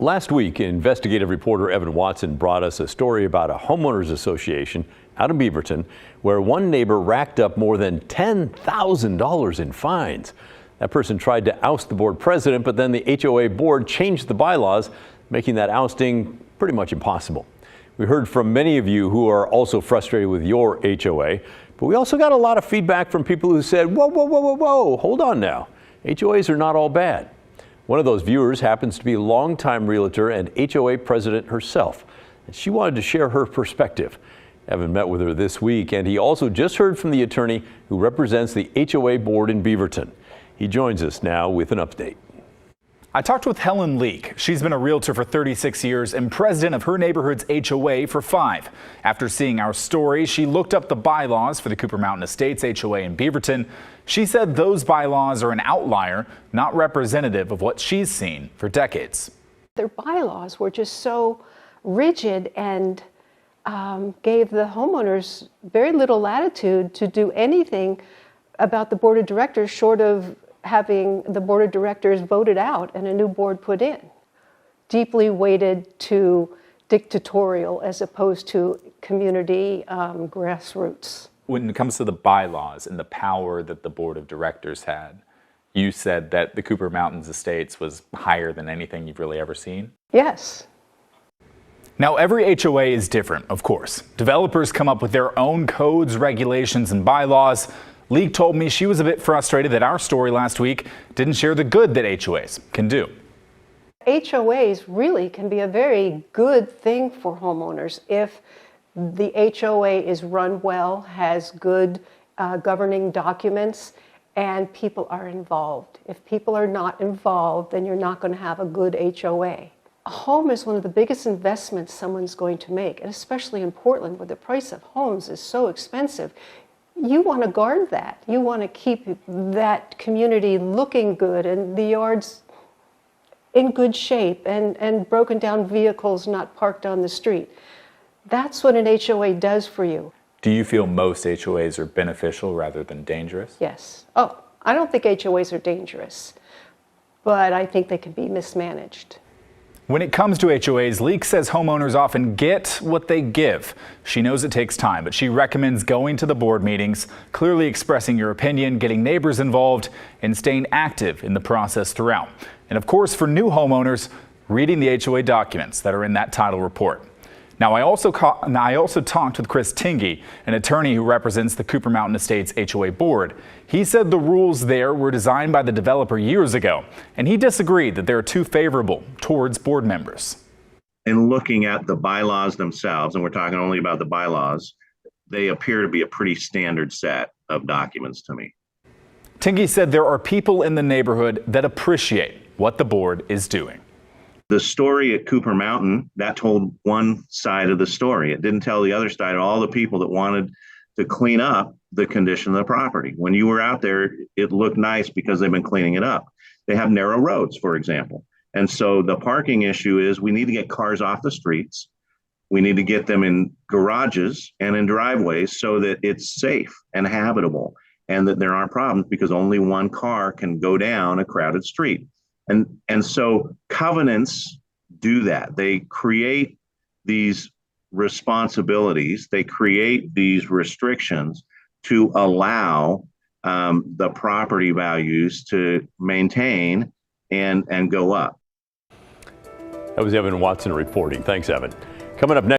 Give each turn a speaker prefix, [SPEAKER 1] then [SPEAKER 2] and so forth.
[SPEAKER 1] Last week, investigative reporter Evan Watson brought us a story about a homeowners association out in Beaverton where one neighbor racked up more than $10,000 in fines. That person tried to oust the board president, but then the HOA board changed the bylaws, making that ousting pretty much impossible. We heard from many of you who are also frustrated with your HOA, but we also got a lot of feedback from people who said, whoa, hold on now. HOAs are not all bad. One of those viewers happens to be a longtime realtor and HOA president herself, and she wanted to share her perspective. Evan met with her this week, and he also just heard from the attorney who represents the HOA board in Beaverton. He joins us now with an update.
[SPEAKER 2] I talked with Helen Leek. She's been a realtor for 36 years and president of her neighborhood's HOA for 5. After seeing our story, she looked up the bylaws for the Cooper Mountain Estates HOA in Beaverton. She said those bylaws are an outlier, not representative of what she's seen for decades.
[SPEAKER 3] Their bylaws were just so rigid and gave the homeowners very little latitude to do anything about the board of directors short of having the board of directors voted out and a new board put in. Deeply weighted to dictatorial as opposed to community grassroots.
[SPEAKER 2] When it comes to the bylaws and the power that the board of directors had, you said that the Cooper Mountains Estates was higher than anything you've really ever seen?
[SPEAKER 3] Yes.
[SPEAKER 2] Now, every HOA is different, of course. Developers come up with their own codes, regulations, and bylaws. Leek told me she was a bit frustrated that our story last week didn't share the good that HOAs can do.
[SPEAKER 3] HOAs really can be a very good thing for homeowners if the HOA is run well, has good governing documents, and people are involved. If people are not involved, then you're not going to have a good HOA. A home is one of the biggest investments someone's going to make, and especially in Portland, where the price of homes is so expensive. You want to guard that. You want to keep that community looking good and the yards in good shape and broken down vehicles not parked on the street. That's what an HOA does for you.
[SPEAKER 2] Do you feel most HOAs are beneficial rather than dangerous?
[SPEAKER 3] Yes. Oh, I don't think HOAs are dangerous, but I think they can be mismanaged.
[SPEAKER 2] When it comes to HOAs, Leek says homeowners often get what they give. She knows it takes time, but she recommends going to the board meetings, clearly expressing your opinion, getting neighbors involved, and staying active in the process throughout. And of course, for new homeowners, reading the HOA documents that are in that title report. Now, I also talked with Chris Tingey, an attorney who represents the Cooper Mountain Estates HOA board. He said the rules there were designed by the developer years ago, and he disagreed that they're too favorable towards board members.
[SPEAKER 4] In looking at the bylaws themselves, and we're talking only about the bylaws, they appear to be a pretty standard set of documents to me.
[SPEAKER 2] Tingey said there are people in the neighborhood that appreciate what the board is doing.
[SPEAKER 4] The story at Cooper Mountain, that told one side of the story. It didn't tell the other side of all the people that wanted to clean up the condition of the property. When you were out there, it looked nice because they've been cleaning it up. They have narrow roads, for example. And so the parking issue is we need to get cars off the streets. We need to get them in garages and in driveways so that it's safe and habitable and that there aren't problems because only one car can go down a crowded street. And so covenants do that. They create these responsibilities. They create these restrictions to allow the property values to maintain and go up.
[SPEAKER 1] That was Evan Watson reporting. Thanks, Evan. Coming up next.